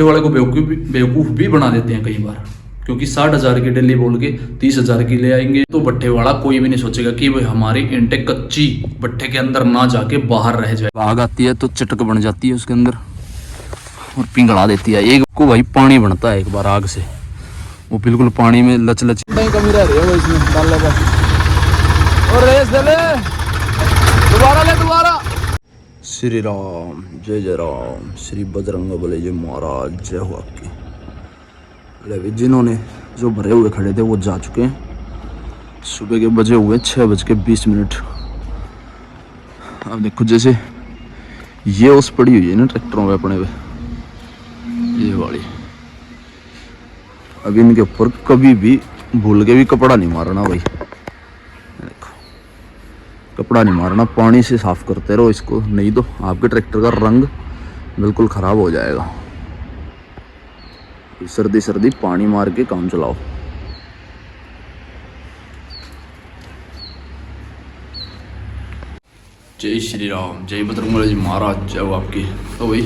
बट्टे वाले को बेवकूफ़ भी बना देते हैं कई बार, क्योंकि 60,000 की दिल्ली बोल के 30,000 की ले आएंगे। तो भट्टे वाला कोई भी नहीं सोचेगा कि भाई हमारी इंटेक कच्ची भट्टे के अंदर ना जाके बाहर रह जाए। आग आती है तो चटक बन जाती है उसके अंदर और पिघला देती है। एक को भाई पानी बनता है एक बार आग से, वो बिल्कुल पानी में लच कमी रह रही है वो इसमें डालने का। और रेस दे ले, दोबारा। श्री राम जय जय राम, श्री बजरंग बली जय महाराज जय हो आपकी। जिन्होंने जो भरे हुए खड़े थे वो जा चुके हैं। सुबह के बजे हुए 6:20। अब देखो जैसे ये ओस पड़ी हुई है ना ट्रैक्टरों पे अपने पे, ये वाली। अब इनके ऊपर कभी भी भूल के भी कपड़ा नहीं मारना भाई, देखो कपड़ा नहीं मारना, पानी से साफ करते रहो इसको, नहीं तो आपके ट्रैक्टर का रंग बिल्कुल ख़राब हो जाएगा। सर्दी पानी मार के काम चलाओ। जय श्री राम, जय बजरंग जी महाराज जय हो आपकी। तो भाई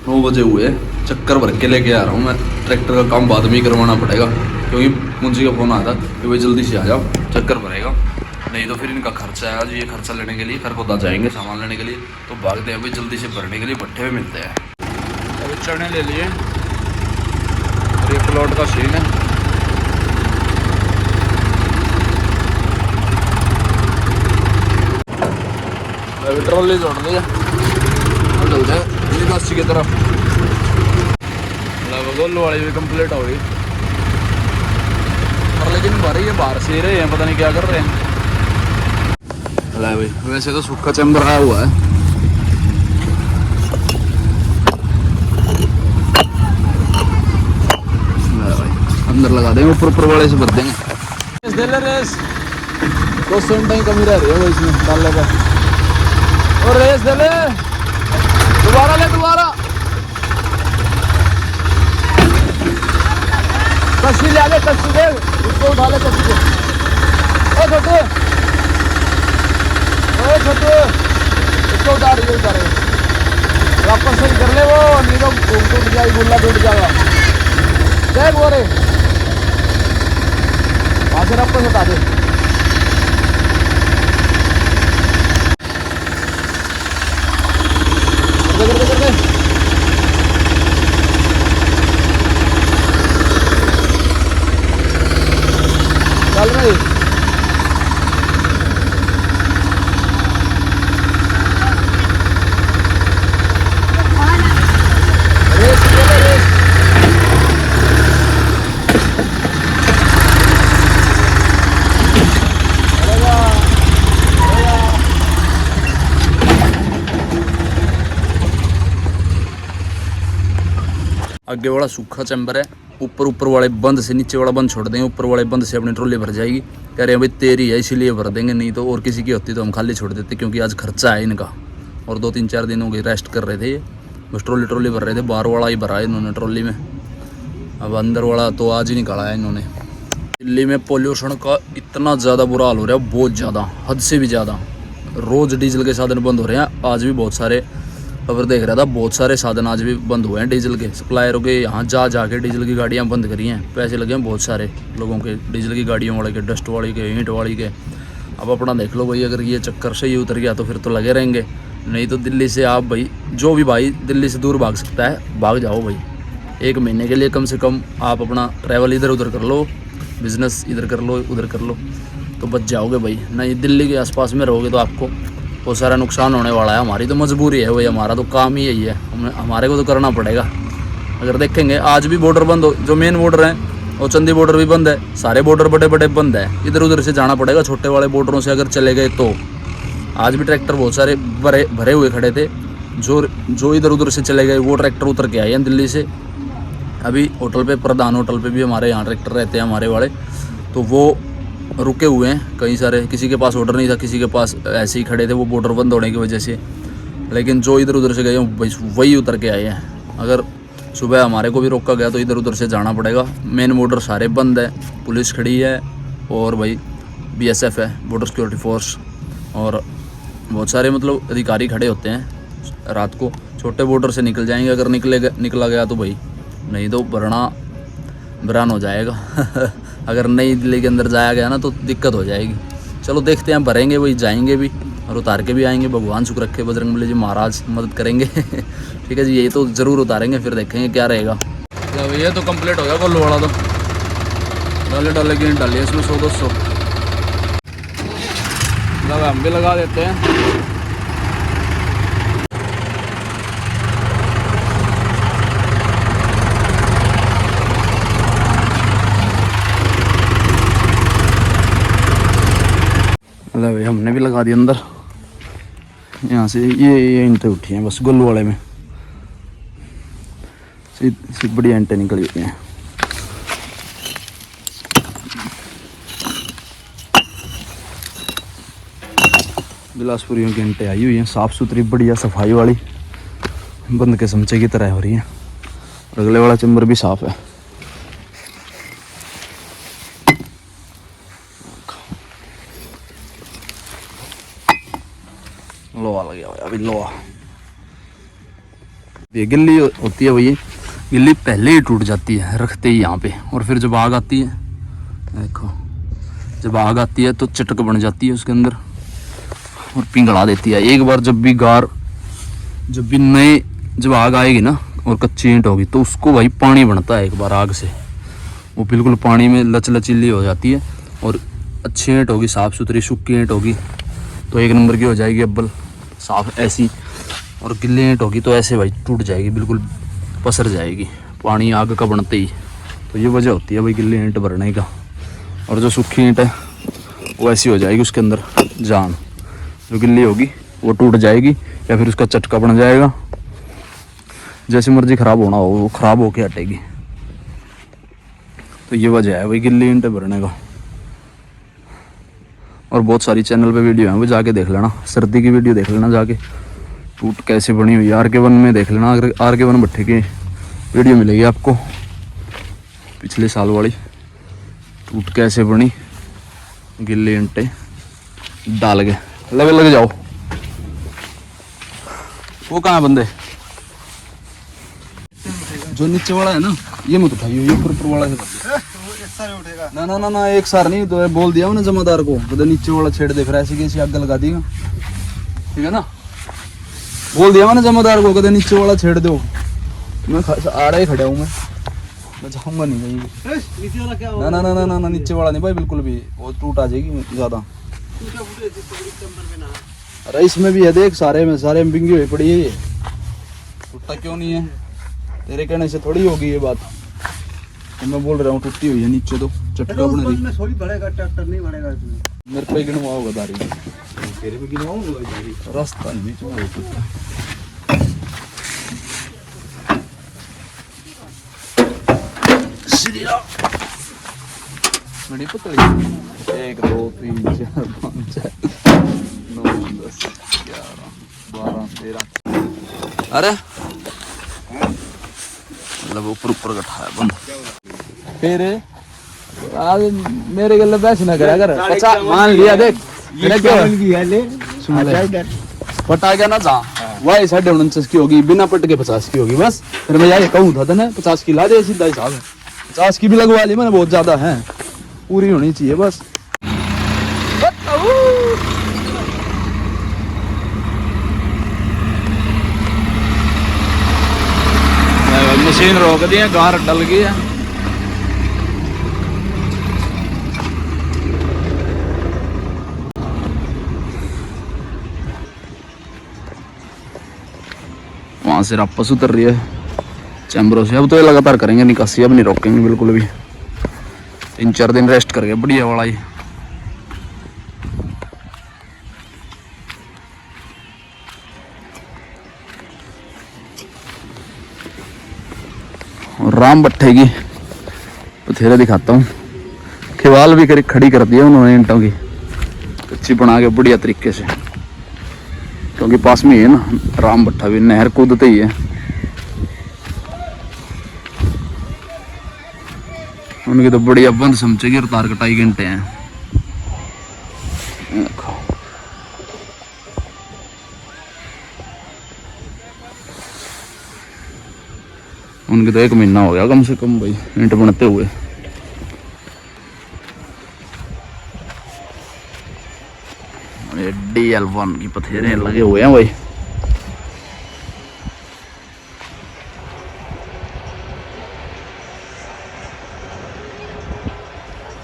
9 बजे हुए, चक्कर भर के लेके आ रहा हूँ मैं। ट्रैक्टर का काम बाद में ही करवाना पड़ेगा, क्योंकि मुंशी का फोन आया था कि भाई जल्दी से आ जाओ, चक्कर भरेगा, नहीं तो फिर इनका खर्चा है। आज ये खर्चा लेने के लिए खरखोदा जाएंगे सामान लेने के लिए, तो भागते हैं भाई जल्दी से भरने के लिए। भट्टे में मिलते हैं। अभी चने ले लिए और ये प्लॉट का सीन है। अभी ट्रॉली जोड़ दिया, अब चलते हैं निकासी की तरफ। गोल वाली भी कंप्लीट हो गई, और लेकिन भरी है बाहर से रहे हैं, पता नहीं क्या कर रहे हैं। भाई वैसे तो सूखा चैम्बर आया हुआ है, अंदर लगा देंगे, ऊपर वाले से भर देंगे। रेस 200 ही कमी रह रही है वो इसमें डालने का। और रेस दे ले, दोबारा कस्सी ले आगे, कस्सी दे उसको, उठा ले कस्सी को। ओ छोटू इसको उतार वापस सही कर ले, वो नहीं तो टूट जाएगी, गुल्ला टूट जाएगा। देख वो रे वहाँ से वापस उठा दे। कर दे। चल रही आगे वाला सूखा चैम्बर है, ऊपर वाले बंद से नीचे वाला बंद छोड़ देंगे, ऊपर वाले बंद से अपनी ट्रॉली भर जाएगी। कह रहे हैं भाई तेरी है इसीलिए भर देंगे, नहीं तो और किसी की होती तो हम खाली छोड़ देते, क्योंकि आज खर्चा है इनका। और 2-3-4 दिनों की रेस्ट कर रहे थे ये, बस ट्रॉली भर रहे थे। बाहर वाला ही भरा है इन्होंने ट्रॉली में, अब अंदर वाला तो आज ही निकाला है इन्होंने। दिल्ली में पोल्यूशन का इतना ज़्यादा बुरा हाल हो रहा है, बहुत ज़्यादा, हद से भी ज़्यादा। रोज़ डीजल के साधन बंद हो रहे हैं। आज भी बहुत सारे खबर देख रहा था, बहुत सारे साधन आज भी बंद हुए हैं डीजल के। सप्लायरों के यहाँ जाके डीजल की गाड़ियाँ बंद करी हैं, पैसे लगे हैं बहुत सारे लोगों के, डीजल की गाड़ियों वाले के, डस्ट वाली के, ईंट वाली के। अब अपना देख लो भाई, अगर ये चक्कर से ही उतर गया तो फिर तो लगे रहेंगे। नहीं तो दिल्ली से आप भाई, जो भी भाई दिल्ली से दूर भाग सकता है भाग जाओ भाई। 1 महीने के लिए कम से कम आप अपना ट्रैवल इधर उधर कर लो, बिजनेस इधर कर लो उधर कर लो, तो बच जाओगे भाई। नहीं दिल्ली के आसपास में रहोगे तो आपको बहुत सारा नुकसान होने वाला है। हमारी तो मजबूरी है भाई, हमारा तो काम ही यही है, हमारे को तो करना पड़ेगा। अगर देखेंगे आज भी बॉर्डर बंद हो, जो मेन बॉर्डर है और चंदी बॉर्डर भी बंद है, सारे बॉर्डर बड़े बंद है। इधर उधर से जाना पड़ेगा, छोटे वाले बॉर्डरों से अगर चले गए तो। आज भी ट्रैक्टर बहुत सारे भरे हुए खड़े थे, जो इधर उधर से चले गए वो ट्रैक्टर उतर के आए हैं दिल्ली से। अभी होटल पे, प्रधान होटल पे भी हमारे यहाँ ट्रैक्टर रहते हैं हमारे वाले, तो वो रुके हुए हैं कई सारे। किसी के पास ऑर्डर नहीं था, किसी के पास ऐसे ही खड़े थे, वो बॉर्डर बंद होने की वजह से। लेकिन जो इधर उधर से गए वही उतर के आए हैं। अगर सुबह हमारे को भी रोका गया तो इधर उधर से जाना पड़ेगा। मेन बॉर्डर सारे बंद है, पुलिस खड़ी है और भाई BSF है, बॉर्डर सिक्योरिटी फोर्स, और बहुत सारे मतलब अधिकारी खड़े होते हैं रात को। छोटे बॉर्डर से निकल जाएंगे, अगर निकला गया तो भाई नहीं तो भरना बरान हो जाएगा। अगर नई दिल्ली के अंदर जाया गया ना तो दिक्कत हो जाएगी। चलो देखते हैं, भरेंगे वही, जाएंगे भी और उतार के भी आएंगे। भगवान शुक्र रखे, बजरंगबली जी महाराज मदद करेंगे। ठीक है जी, ये तो ज़रूर उतारेंगे, फिर देखेंगे क्या रहेगा। जब ये तो कंप्लीट हो गया कोल्लू वाला, तो डाले की डालिए इसमें 100-200 हम भी लगा देते हैं। भाई हमने भी लगा दिया अंदर। यहाँ से ये ईंटें उठी हैं बस गुल्लू वाले में, सीधी बड़ी ईंटें निकली हुई हैं। बिलासपुरियों की ईंटें आई हुई हैं, साफ़ सुथरी बढ़िया सफाई वाली, बंद के समचे की तरह हो रही हैं। और अगले वाला चैम्बर भी साफ़ है। लोहा लग गया अभी, लोहा। ये गिल्ली होती है भैया, गिल्ली पहले ही टूट जाती है रखते ही यहाँ पे, और फिर जब आग आती है, देखो जब आग आती है तो चटक बन जाती है उसके अंदर और पिघला देती है। एक बार जब भी जब आग आएगी ना और कच्ची ईंट होगी तो उसको भाई पानी बनता है एक बार आग से, वो बिल्कुल पानी में लचीली हो जाती है। और अच्छी ईंट होगी, साफ़ सुथरी सूखी ईंट होगी तो एक नंबर की हो जाएगी अब्बल साफ ऐसी। और गिल्ली ईंट होगी तो ऐसे भाई टूट जाएगी, बिल्कुल पसर जाएगी पानी आग का बनते ही। तो ये वजह होती है भाई गिल्ली ईंट भरने का। और जो सूखी ईंट है वो ऐसी हो जाएगी, उसके अंदर जान, जो गिल्ली होगी वो टूट जाएगी या फिर उसका चटका बन जाएगा। जैसे मर्जी ख़राब होना हो वो ख़राब होके हटेगी। तो ये वजह है भाई गिल्ली ईंट भरने का। और बहुत सारी चैनल पे वीडियो हैं, वो जाके देख लेना, सर्दी की वीडियो देख लेना जाके, टूट कैसे बनी हुई। RK1 में देख लेना, अगर RK1 भट्टे की वीडियो मिलेगी आपको, पिछले साल वाली, टूट कैसे बनी गिल्ली ईंटें डाल के। लगे जाओ। वो कहाँ है बंदे? जो नीचे वाला है ना ये मत उठाइए, ये ऊपर वाला है। ना एक सार नहीं तो बोल दिया मैंने जमादार को, तो नीचे वाला छेड़ दे, फिर ऐसी कैसी आग लगा देगा। ठीक है ना, बोल दिया मैंने जमादार को, कहते नीचे वाला छेड़ दो। मैं आड़ा ही खड़ा हूँ, मैं जाऊंगा नहीं कहीं। ना नीचे वाला नहीं भाई बिल्कुल भी, वो टूट आ जाएगी ज्यादा। अरे इसमें भी है देख, सारे में बिंगी हुई पड़ी है, ये टूटा क्यों नहीं है? तेरे कहने से थोड़ी होगी ये बात, तो मैं बोल रहा हूँ टूटी हुई है नीचे, तो चटका बना रही है। थोड़ी बढ़ेगा ट्रैक्टर नहीं बढ़ेगा इसमें। मेरे पे गिनवा होगा दारी, तेरे पे गिनवाऊंगा रास्ता नहीं चला। बड़ी पतली, 1 2 3 4 5 6 9 10 11 12 13। अरे मतलब ऊपर गठा है बंद। फिर आज मेरे गले बैस ना करा कर, अच्छा मान लिया देख पटा गया ना जा वही 49.5 की होगी, बिना पट के 50 की होगी बस। फिर मैं यही कहूँ था ना 50 की ला दे, सीधा हिसाब है। 50 की भी लगवा ली मैंने, बहुत ज्यादा है, पूरी होनी चाहिए बस। मशीन रोक दी है, गार डल गई है। वहां से वापस उतर रही है चैम्बरों से। अब तो ये लगातार करेंगे निकासी, अब नहीं रोकेंगे बिल्कुल भी। 3-4 दिन रेस्ट करके बढ़िया वाला ही। और राम भट्टे की बथेरे दिखाता हूँ। खेवाल भी खड़ी कर दिया उन्होंने ईंटों की, कच्ची बना के बढ़िया तरीके से, क्योंकि पास में ही है ना राम भट्टा भी, नहर कूदते ही है। उनकी तो बढ़िया बंद समझेगी और तार कटाई घंटे हैं। देखो उनके तो 1 महीना हो गया कम से कम भाई ईंट बनते हुए। DL1 की पथेरे लगे हुए हैं भाई।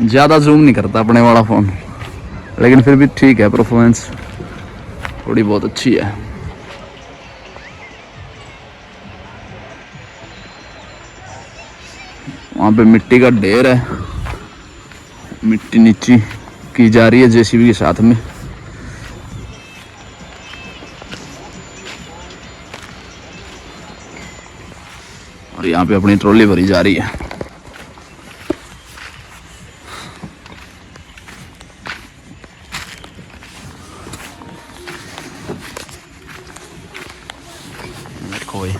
ज़्यादा जूम नहीं करता अपने वाला फ़ोन, लेकिन फिर भी ठीक है, परफॉर्मेंस थोड़ी बहुत अच्छी है। वहाँ पे मिट्टी का ढेर है, मिट्टी नीची की जा रही है जेसीबी के साथ में। और यहाँ पे अपनी ट्रॉली भरी जा रही है। देखो भाई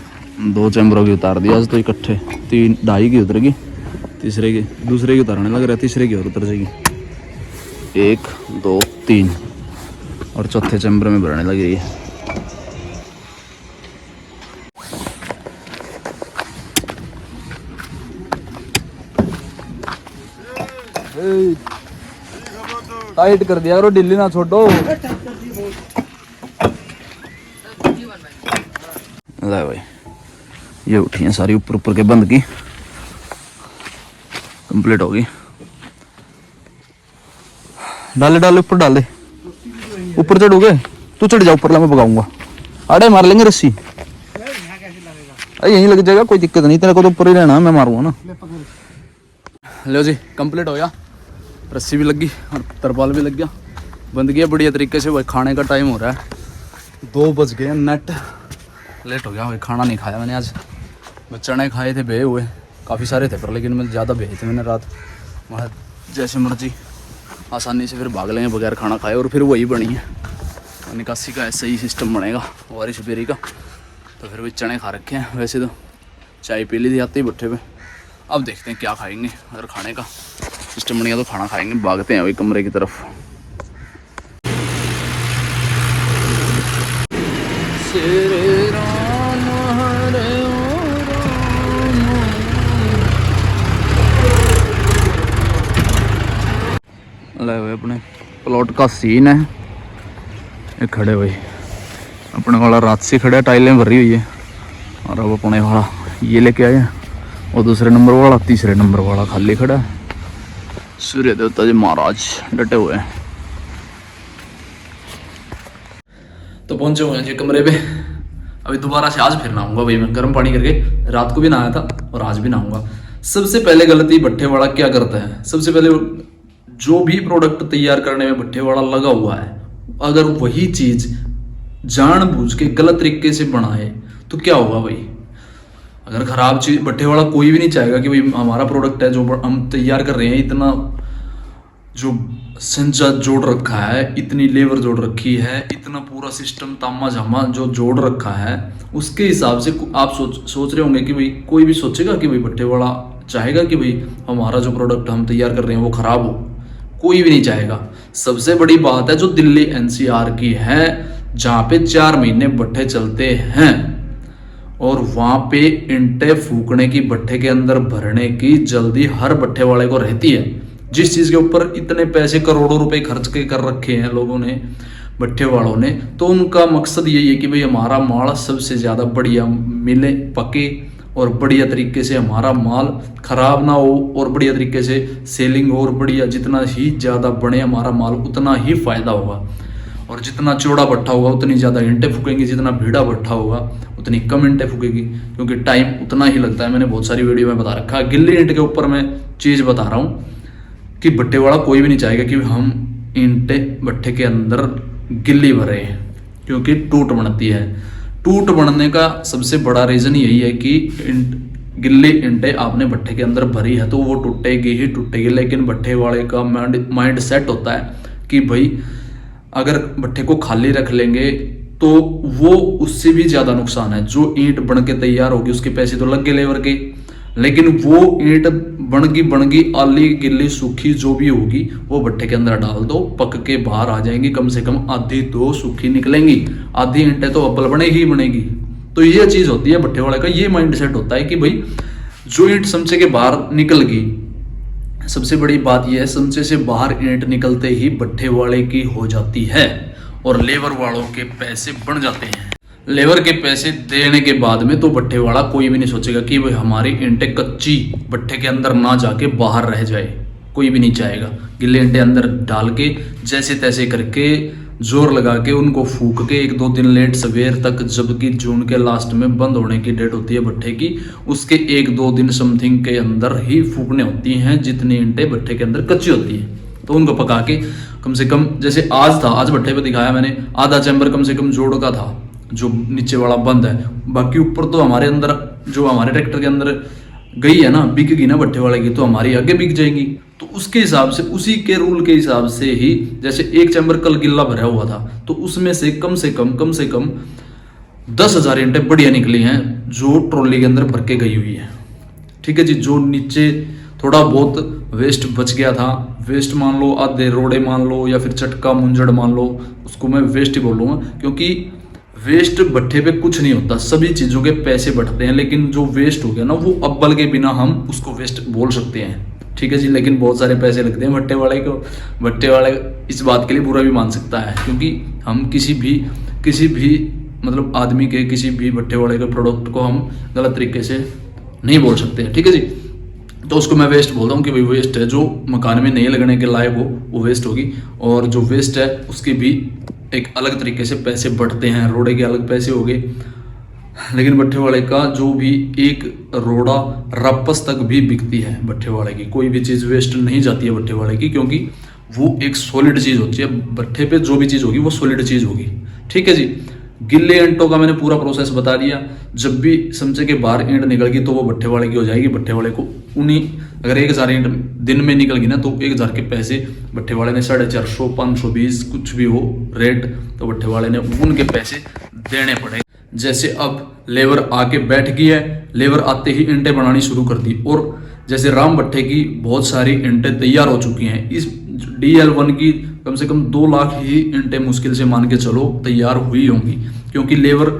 2 चैम्बरों की उतार दिया आज तो इकट्ठे, 2.5 की उतरेगी, दूसरे की उतारने लग रहा है, तीसरे की और उतर जाएगी। 1 2 3 और चौथे चैम्बर में भरने लग रही है। टाइट कर दिया करो, ढीली ना छोड़ो। ले भाई ये उठी हैं सारी ऊपर के बंद की, कंप्लीट होगी। डाले ऊपर डाले, ऊपर चढ़ोगे तू चढ़ जा ऊपर, मैं भगाऊंगा। आड़े मार लेंगे रस्सी, यहीं लग जाएगा, कोई दिक्कत नहीं, तेरे को तो ऊपर ही रहना, मैं मारूंगा ना। लो जी कंप्लीट हो गया, रस्सी भी लग गई और तरपाल भी लग गया, बंद किया बढ़िया तरीके से। भाई खाने का टाइम हो रहा है, 2 बज गए, नेट लेट हो गया भाई। खाना नहीं खाया मैंने आज, मैं चने खाए थे भे हुए, काफ़ी सारे थे पर, लेकिन मैं ज़्यादा भेजे थे मैंने रात। वहाँ जैसे मर्जी आसानी से फिर भाग लेंगे बगैर खाना खाए, और फिर वही बनी है निकासी का, ऐसा ही सिस्टम बनेगा बारिश बेरी का। तो फिर वही चने खा रखे हैं, वैसे तो चाय पी ली थी आते ही भट्ठे पे। अब देखते हैं क्या खाएंगे, अगर खाने का सिस्टम बनेगा तो खाना खाएंगे। भागते हैं वही कमरे की तरफ। अपने प्लॉट का सीन है, ये खड़े भाई अपने वाला रात से खड़ा, टाइलें भरी हुई है, और अब अपने वाला ये लेके आए, और दूसरे नंबर वाला, तीसरे नंबर वाला खाली खड़ा है। सूर्य देवता जी महाराज डटे हुए हैं। तो पहुंचे हुए हैं जी कमरे पे। अभी दोबारा से आज फिर नहाऊंगा भाई मैं, गर्म पानी करके। रात को भी नहाया था और आज भी नहाऊंगा। सबसे पहले गलती भट्ठे वाला क्या करता है, सबसे पहले जो भी प्रोडक्ट तैयार करने में भट्ठे वाला लगा हुआ है, अगर वही चीज जानबूझ के गलत तरीके से बनाए तो क्या होगा भाई। अगर खराब चीज, भट्ठे वाला कोई भी नहीं चाहेगा कि भाई हमारा प्रोडक्ट है जो हम तैयार कर रहे हैं, इतना जो संचा जोड़ रखा है, इतनी लेबर जोड़ रखी है, इतना पूरा सिस्टम तामा झामा जो जोड़ रखा है, उसके हिसाब से आप सोच रहे होंगे कि भाई कोई भी सोचेगा कि भाई भट्ठे वाला चाहेगा कि भाई हमारा जो प्रोडक्ट हम तैयार कर रहे हैं वो खराब हो, कोई भी नहीं चाहेगा। सबसे बड़ी बात है जो दिल्ली एनसीआर की है, जहाँ पे 4 महीने भट्ठे चलते हैं, और वहां पे ईंटें फूकने की, भट्ठे के अंदर भरने की जल्दी हर भट्ठे वाले को रहती है। जिस चीज के ऊपर इतने पैसे करोड़ों रुपए खर्च के कर रखे हैं लोगों ने, भट्ठे वालों ने, तो उनका मकसद यही है कि भाई हमारा माल सबसे ज्यादा बढ़िया मिले, पके, और बढ़िया तरीके से हमारा माल खराब ना हो, और बढ़िया तरीके से सेलिंग हो, और बढ़िया जितना ही ज्यादा बने हमारा माल उतना ही फायदा होगा। और जितना चौड़ा भट्ठा होगा उतनी ज़्यादा ईंटें फूकेंगी, जितना भीड़ा भट्ठा होगा उतनी कम ईंटें फूकेगी, क्योंकि टाइम उतना ही लगता है। मैंने बहुत सारी वीडियो में बता रखा है। गिल्ली ईंट के ऊपर मैं चीज़ बता रहा हूँ कि भट्ठे वाला कोई भी नहीं चाहेगा कि हम ईंटें भट्ठे के अंदर गिल्ली भरे, क्योंकि टूट बनती है। टूट बनने का सबसे बड़ा रीज़न यही है कि गिल्ली ईंटें आपने भट्ठे के अंदर भरी है तो वो टूटेगी ही टूटेगी। लेकिन भट्ठे वाले का माइंड सेट होता है कि भाई अगर भट्ठे को खाली रख लेंगे तो वो उससे भी ज्यादा नुकसान है। जो ईंट बन के तैयार होगी उसके पैसे तो लग गए लेबर के, लेकिन वो ईंट बन गई आली गिल्ली सूखी जो भी होगी वो भट्ठे के अंदर डाल दो, पक के बाहर आ जाएंगी। कम से कम आधी तो सूखी निकलेंगी, आधी ईंटें तो अब्बल बनेगी ही बनेगी। तो तो ये चीज होती है भट्ठे वाले का, ये माइंड सेट होता है कि भाई जो ईंट समचे के बाहर निकल गई, सबसे बड़ी बात यह है समचे से बाहर ईंट निकलते ही भट्ठे वाले की हो जाती है और लेबर वालों के पैसे बढ़ जाते हैं। लेबर के पैसे देने के बाद में तो भट्ठे वाला कोई भी नहीं सोचेगा कि भाई हमारी ईंटें कच्ची भट्ठे के अंदर ना जाके बाहर रह जाए, कोई भी नहीं चाहेगा। गिल्ले ईंटें अंदर डाल के जैसे तैसे करके जोर लगा के उनको फूक के 1-2 दिन लेट सवेर तक, जबकि जून के लास्ट में बंद होने की डेट होती है भट्ठे की, उसके 1-2 दिन समथिंग के अंदर ही फूकने होती हैं जितनी ईंटें भट्ठे के अंदर कच्ची होती हैं। तो उनको पका के कम से कम, जैसे आज था, आज भट्ठे पे दिखाया मैंने, आधा चैम्बर कम से कम जोड़ का था जो नीचे वाला बंद है, बाकी ऊपर तो हमारे अंदर जो हमारे ट्रैक्टर के अंदर गई है ना, बिक गई ना भट्ठे वाले की, तो हमारी आगे बिक जाएगी। तो उसके हिसाब से, उसी के रूल के हिसाब से ही, जैसे एक चैम्बर कल गिल्ला भरा हुआ था तो उसमें से कम से कम 10,000 ईंटें बढ़िया निकली हैं जो ट्रॉली के अंदर भर के गई हुई है। ठीक है जी। जो नीचे थोड़ा बहुत वेस्ट बच गया था, वेस्ट मान लो, आधे रोड़े मान लो, या फिर चटका मुंजड़ मान लो, उसको मैं वेस्ट ही बोलूँगा, क्योंकि वेस्ट भट्ठे पे कुछ नहीं होता, सभी चीज़ों के पैसे बढ़ते हैं। लेकिन जो वेस्ट हो गया ना, वो अब्बल के बिना हम उसको वेस्ट बोल सकते हैं। ठीक है जी। लेकिन बहुत सारे पैसे लगते हैं भट्ठे वाले को, भट्ठे वाले इस बात के लिए बुरा भी मान सकता है, क्योंकि हम किसी भी मतलब आदमी के, किसी भी भट्ठे वाले के प्रोडक्ट को हम गलत तरीके से नहीं बोल सकते हैं। ठीक है जी। तो उसको मैं वेस्ट बोलता हूँ कि भाई वेस्ट है, जो मकान में नहीं लगने के लायक हो वो वेस्ट होगी, और जो वेस्ट है उसके भी एक अलग तरीके से पैसे बढ़ते हैं, रोड़े के अलग पैसे हो गए। लेकिन भट्ठे वाले का जो भी एक रोड़ा रपस तक भी बिकती है भट्ठे वाले की, कोई भी चीज़ वेस्ट नहीं जाती है भट्ठे वाले की, क्योंकि वो एक सॉलिड चीज़ होती है। भट्ठे पे जो भी चीज़ होगी वो सॉलिड चीज़ होगी। ठीक है जी। गिल्ले ईंटों का मैंने पूरा प्रोसेस बता दिया। जब भी समझे के बाहर ईंट निकल गई तो वो भट्ठे वाले की हो जाएगी। भट्ठे वाले को उन्हीं, अगर 1,000 ईंट दिन में निकल गई ना, तो 1,000 के पैसे भट्ठे वाले ने 450, 520 कुछ भी हो रेट, तो भट्ठे वाले ने उनके पैसे देने पड़े। जैसे अब लेबर आके बैठ गई है, लेबर आते ही ईंटें बनानी शुरू कर दी, और जैसे राम भट्ठे की बहुत सारी ईंटें तैयार हो चुकी हैं। इस DL1 की कम से कम 2 लाख ही ईंटें मुश्किल से मान के चलो तैयार हुई होंगी, क्योंकि लेबर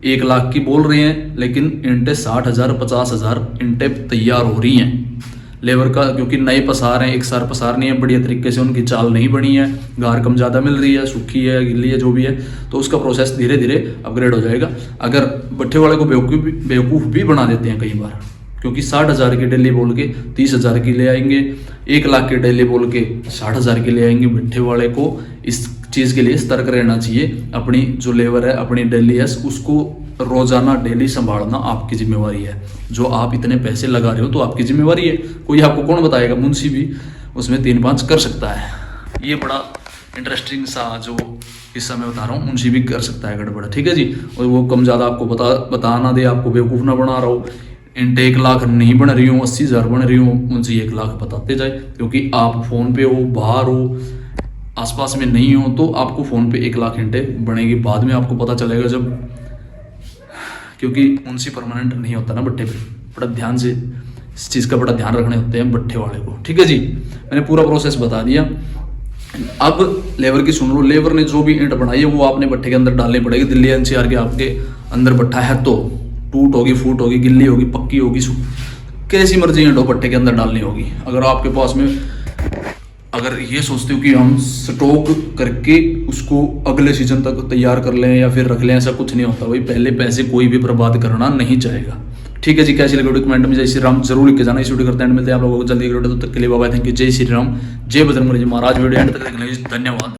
1 लाख की बोल रहे हैं, लेकिन ईंटें 60,000, 50,000 ईंटें तैयार हो रही हैं लेबर का, क्योंकि नए पसार हैं, एक सार पसार नहीं है, बढ़िया तरीके से उनकी चाल नहीं बनी है, गार कम ज़्यादा मिल रही है, सूखी है, गिल्ली है, जो भी है, तो उसका प्रोसेस धीरे धीरे अपग्रेड हो जाएगा। अगर भट्ठे वाले को बेवकूफ़ भी बना देते हैं कई बार, क्योंकि 60,000 की डेली बोल के 30,000 की ले आएंगे, 1 लाख की डेली बोल के 60,000 की ले आएंगे। भट्ठे वाले को इस चीज़ के लिए सतर्क रहना चाहिए। अपनी जो लेबर है, अपनी डेली है, उसको रोजाना डेली संभालना आपकी जिम्मेवारी है। जो आप इतने पैसे लगा रहे हो तो आपकी जिम्मेवारी है, कोई आपको कौन बताएगा? मुंशी भी उसमें 3-5 कर सकता है। ये बड़ा इंटरेस्टिंग सा जो हिस्सा मैं बता रहा हूँ, मुंशी भी कर सकता है गड़बड़। ठीक है जी। और वो कम ज़्यादा आपको बता ना दे, आपको बेवकूफ़ ना बना रहा हो। ईंटें 1 लाख नहीं बन रही हूँ, 80,000 बन रही हूँ, उनसे 1 लाख बताते जाए, क्योंकि आप फ़ोन पे हो, बाहर हो, आसपास में नहीं हो, तो आपको फ़ोन पे 1 लाख ईंटें बनेगी। बाद में आपको पता चलेगा जब, क्योंकि उनसे परमानेंट नहीं होता ना भट्ठे पे, बड़ा ध्यान से इस चीज़ का बड़ा ध्यान रखने होते हैं भट्ठे वाले को। ठीक है जी। मैंने पूरा प्रोसेस बता दिया। अब लेबर की सुन लो। लेबर ने जो भी ईंट बनाई है वो आपने भट्ठे के अंदर डालनी पड़ेगी। दिल्ली NCR के आपके अंदर भट्ठा है तो टूट होगी, फूट होगी, गिल्ली होगी, पक्की होगी, कैसी मर्जी ईंट हो भट्ठे के अंदर डालनी होगी। अगर आपके पास में, अगर ये सोचते हो कि हम स्टॉक करके उसको अगले सीजन तक तैयार कर लें या फिर रख लें, ऐसा कुछ नहीं होता भाई। पहले पैसे कोई भी बर्बाद करना नहीं चाहेगा। ठीक है जी। कैसी लगी वीडियो कमेंट में जय श्री राम जरूर लिख के जाना। इस वीडियो करते हैं, मिलते हैं आप लोगों को जल्दी। वीडियो तब तक के लिए बाय बाय, थैंक यू, जय श्री राम, जय बजरंगबली जी महाराज। वीडियो एंड तक देखने के लिए धन्यवाद।